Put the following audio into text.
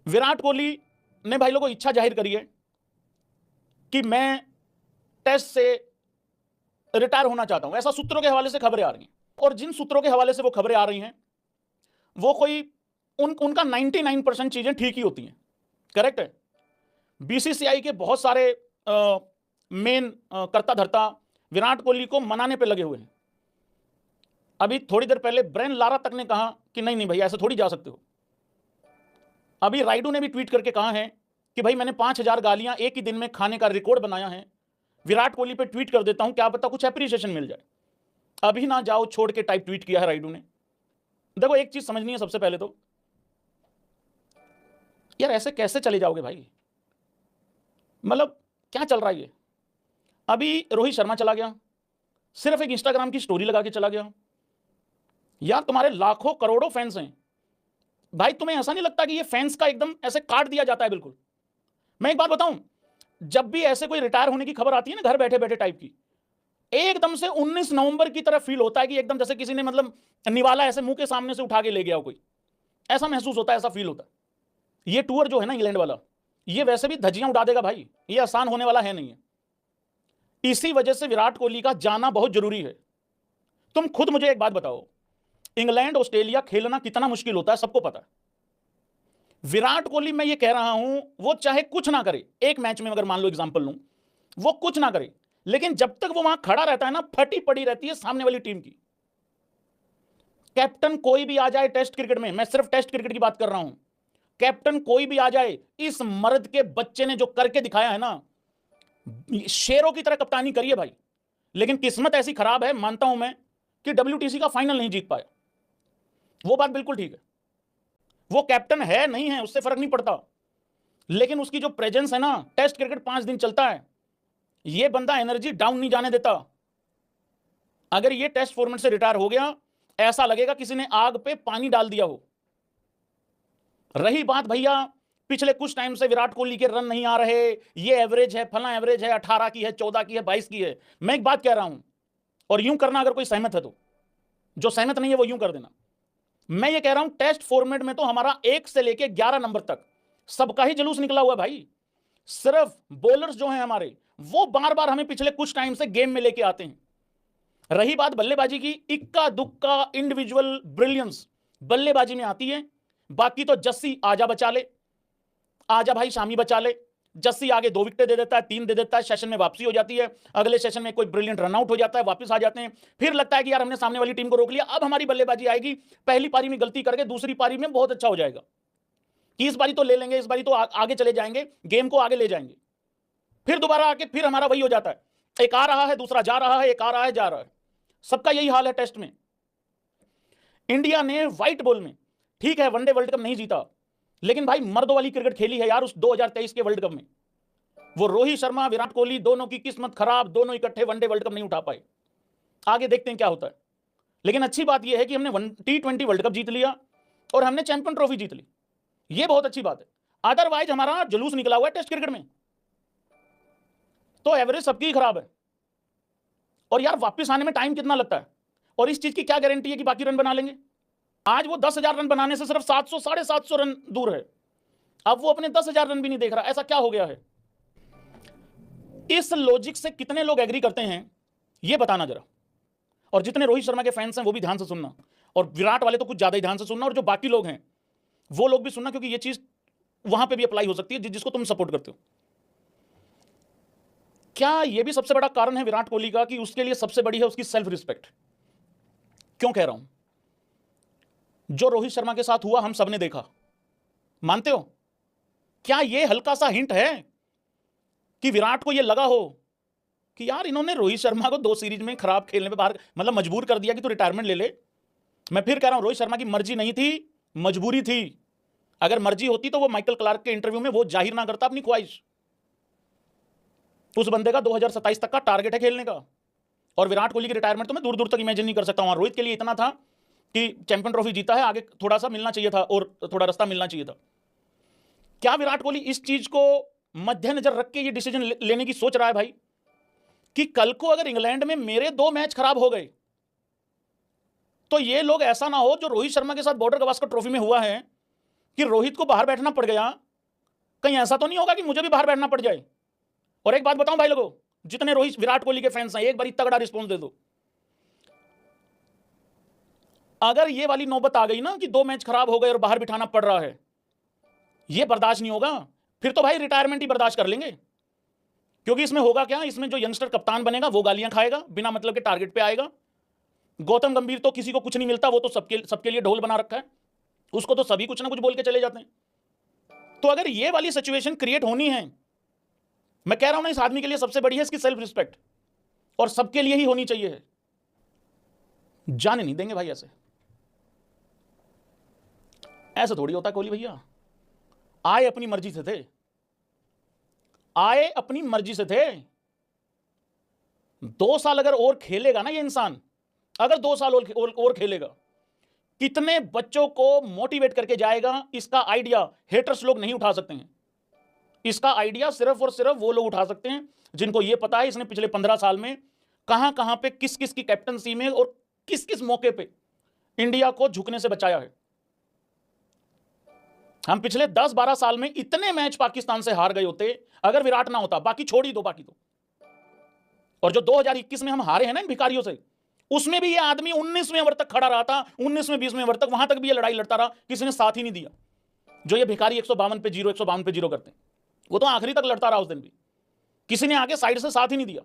विराट कोहली ने भाई लोगों इच्छा जाहिर करी है कि मैं टेस्ट से रिटायर होना चाहता हूं, ऐसा सूत्रों के हवाले से खबरें आ रही हैं। और जिन सूत्रों के हवाले से वो खबरें आ रही हैं वो कोई उनका 99% चीजें ठीक ही होती हैं, करेक्ट है। बीसीसीआई के बहुत सारे मेन कर्ता धर्ता विराट कोहली को मनाने पे लगे हुए हैं। अभी थोड़ी देर पहले ब्रेन लारा तक ने कहा कि नहीं नहीं भाई ऐसे थोड़ी जा सकते हो। अभी राइडू ने भी ट्वीट करके कहा है कि भाई मैंने 5000 गालियां एक ही दिन में खाने का रिकॉर्ड बनाया है, विराट कोहली पे ट्वीट कर देता हूं, क्या पता कुछ एप्रिसिएशन मिल जाए, अभी ना जाओ छोड़ के टाइप ट्वीट किया है राइडू ने। देखो एक चीज समझनी है सबसे पहले तो, यार ऐसे कैसे चले जाओगे भाई, मतलब क्या चल रहा है ये। अभी रोहित शर्मा चला गया, सिर्फ एक इंस्टाग्राम की स्टोरी लगा के चला गया। यार तुम्हारे लाखों करोड़ों फैंस हैं भाई, तुम्हें ऐसा नहीं लगता कि ये फैंस का एकदम ऐसे काट दिया जाता है बिल्कुल। मैं एक बात बताऊं, जब भी ऐसे कोई रिटायर होने की खबर आती है ना घर बैठे बैठे टाइप की, एकदम से 19 नवंबर की तरह फील होता है कि एकदम जैसे किसी ने मतलब निवाला ऐसे मुंह के सामने से उठा के ले गया कोई, ऐसा महसूस होता है, ऐसा फील होता है। ये टूर जो है ना इंग्लैंड वाला, ये वैसे भी धज्जियां उड़ा देगा भाई, ये आसान होने वाला है नहीं है। इसी वजह से विराट कोहली का जाना बहुत जरूरी है। तुम खुद मुझे एक बात बताओ, इंग्लैंड ऑस्ट्रेलिया खेलना कितना मुश्किल होता है सबको पता है। विराट कोहली मैं ये कह रहा हूं, वो चाहे कुछ ना करे एक मैच में, अगर मान लो एग्जांपल लूं, वो कुछ ना करे, लेकिन जब तक वो वहां खड़ा रहता है ना, फटी पड़ी रहती है सामने वाली टीम की। कैप्टन कोई भी आ जाए टेस्ट क्रिकेट में, मैं सिर्फ टेस्ट क्रिकेट की बात कर रहा हूं, कैप्टन कोई भी आ जाए, इस मर्द के बच्चे ने जो करके दिखाया है ना, शेरों की तरह कप्तानी करी है भाई। लेकिन किस्मत ऐसी खराब है, मानता हूं मैं, कि WTC का फाइनल नहीं जीत पाया, वो बात बिल्कुल ठीक है। वो कैप्टन है नहीं है उससे फर्क नहीं पड़ता, लेकिन उसकी जो प्रेजेंस है ना, टेस्ट क्रिकेट 5 दिन चलता है, ये बंदा एनर्जी डाउन नहीं जाने देता। अगर ये टेस्ट फॉर्मेट से रिटायर हो गया, ऐसा लगेगा किसी ने आग पे पानी डाल दिया हो। रही बात भैया पिछले कुछ टाइम से विराट कोहली के रन नहीं आ रहे, ये एवरेज है, फला एवरेज है, 18 की है, 14 की है, 22 की है, मैं एक बात कह रहा हूं, और यूं करना अगर कोई सहमत है तो, जो सहमत नहीं है वो यूं कर देना। मैं ये कह रहा हूं टेस्ट फॉर्मेट में तो हमारा 1 से लेके 11 नंबर तक सबका ही जुलूस निकला हुआ है भाई। सिर्फ बॉलर्स जो हैं हमारे, वो बार बार हमें पिछले कुछ टाइम से गेम में लेके आते हैं। रही बात बल्लेबाजी की, इक्का दुक्का इंडिविजुअल ब्रिलियंस बल्लेबाजी में आती है, बाकी तो जस्सी आजा बचा ले, आजा भाई शामी बचा ले, जस्सी आगे 2 विकेट दे देता है, 3 दे देता है, सेशन में वापसी हो जाती है, अगले सेशन में कोई ब्रिलियंट रनआउट हो जाता है, वापस आ जाते हैं, फिर लगता है कि यार हमने सामने वाली टीम को रोक लिया, अब हमारी बल्लेबाजी आएगी, पहली पारी में गलती करके दूसरी पारी में बहुत अच्छा हो जाएगा कि इस बारी तो ले लेंगे, इस बारी तो आगे चले जाएंगे, गेम को आगे ले जाएंगे, फिर दोबारा आके फिर हमारा वही हो जाता है, एक आ रहा है दूसरा जा रहा है, एक आ रहा है जा रहा है। सबका यही हाल है टेस्ट में। इंडिया ने व्हाइट बॉल में, ठीक है वनडे वर्ल्ड कप नहीं जीता, लेकिन भाई मर्दों वाली क्रिकेट खेली है यार उस 2023 के वर्ल्ड कप में। वो रोहित शर्मा विराट कोहली दोनों की किस्मत खराब, दोनों इकट्ठे वनडे वर्ल्ड कप नहीं उठा पाए। आगे देखते हैं क्या होता है, लेकिन अच्छी बात यह है कि हमने T20 वर्ल्ड कप जीत लिया और हमने चैंपियन ट्रॉफी जीत ली, ये बहुत अच्छी बात है। अदरवाइज हमारा जुलूस निकला हुआ है टेस्ट क्रिकेट में, तो एवरेज सबकी खराब है। और यार वापस आने में टाइम कितना लगता है, और इस चीज की क्या गारंटी है कि बाकी रन बना लेंगे। आज वो 10,000 रन बनाने से सिर्फ 700 750 रन दूर है, अब वो अपने 10,000 रन भी नहीं देख रहा, ऐसा क्या हो गया है। इस लॉजिक से कितने लोग एग्री करते हैं ये बताना जरा, और जितने रोहित शर्मा के फैंस हैं वो भी ध्यान से सुनना, और विराट वाले तो कुछ ज्यादा ही ध्यान से सुनना, और जो बाकी लोग हैं वो लोग भी सुनना, क्योंकि ये चीज वहां पे भी अप्लाई हो सकती है जिसको तुम सपोर्ट करते हो। क्या यह भी सबसे बड़ा कारण है विराट कोहली का कि उसके लिए सबसे बड़ी है उसकी सेल्फ रिस्पेक्ट। क्यों कह रहा हूं, जो रोहित शर्मा के साथ हुआ हम सबने देखा, मानते हो। क्या यह हल्का सा हिंट है कि विराट को यह लगा हो कि यार इन्होंने रोहित शर्मा को 2 सीरीज में खराब खेलने पे बाहर, मतलब मजबूर कर दिया कि तू रिटायरमेंट ले ले। मैं फिर कह रहा हूं रोहित शर्मा की मर्जी नहीं थी, मजबूरी थी। अगर मर्जी होती तो वो माइकल क्लार्क के इंटरव्यू में वो जाहिर ना करता अपनी ख्वाहिश। उस बंदे का 2027 तक का टारगेट है खेलने का, और विराट कोहली की रिटायरमेंट तो मैं दूर दूर तक इमेजिन नहीं कर सकता हूं। रोहित के लिए इतना था कि चैंपियन ट्रॉफी जीता है, आगे थोड़ा सा मिलना चाहिए था और थोड़ा रास्ता मिलना चाहिए था। क्या विराट कोहली इस चीज को मद्देनजर रख के ये डिसीजन लेने की सोच रहा है भाई, कि कल को अगर इंग्लैंड में मेरे 2 मैच खराब हो गए तो ये लोग ऐसा ना हो जो रोहित शर्मा के साथ बॉर्डर गवास्कर ट्रॉफी में हुआ है कि रोहित को बाहर बैठना पड़ गया, कहीं ऐसा तो नहीं होगा कि मुझे भी बाहर बैठना पड़ जाए। और एक बात बताऊं भाई लोगों, जितने रोहित विराट कोहली के फैंस हैं, एक बार तगड़ा रिस्पॉन्स दे दो। अगर ये वाली नौबत आ गई ना कि 2 मैच खराब हो गए और बाहर बिठाना पड़ रहा है, ये बर्दाश्त नहीं होगा। फिर तो भाई रिटायरमेंट ही बर्दाश्त कर लेंगे। क्योंकि इसमें होगा क्या, इसमें जो यंगस्टर कप्तान बनेगा वो गालियां खाएगा, बिना मतलब के टारगेट पे आएगा। गौतम गंभीर तो किसी को कुछ नहीं मिलता, वो तो सबके लिए ढोल बना रखा है, उसको तो सभी कुछ ना कुछ बोल के चले जाते हैं। तो अगर ये वाली सिचुएशन क्रिएट होनी है, मैं कह रहा हूं ना, इस आदमी के लिए सबसे बड़ी है इसकी सेल्फ रिस्पेक्ट, और सबके लिए ही होनी चाहिए है। जाने नहीं देंगे भाई, ऐसे थोड़ी होता कोहली भैया। आए अपनी मर्जी से थे, आए अपनी मर्जी से थे। 2 साल अगर और खेलेगा ना ये इंसान, अगर 2 साल और खेलेगा, कितने बच्चों को मोटिवेट करके जाएगा, इसका आइडिया हेटर्स लोग नहीं उठा सकते हैं। इसका आइडिया सिर्फ और सिर्फ वो लोग उठा सकते हैं जिनको ये पता है इसने पिछले 15 साल में कहां कहां पे किस किस की कैप्टनसी में और किस किस मौके पे इंडिया को झुकने से बचाया है। हम पिछले 10-12 साल में इतने मैच पाकिस्तान से हार गए होते अगर विराट ना होता, बाकी छोड़ ही दो, बाकी तो। और जो 2021 में हम हारे हैं ना इन भिखारियों से, उसमें भी ये आदमी 19वें ओवर तक खड़ा रहा था, 19वें 20वें ओवर तक, वहां तक भी ये लड़ाई लड़ता रहा, किसी ने साथ ही नहीं दिया। जो ये भिखारी 152 पे 0 152 पे 0 करते हैं, वो तो आखिरी तक लड़ता रहा उस दिन भी, किसी ने आगे साइड से साथ ही नहीं दिया।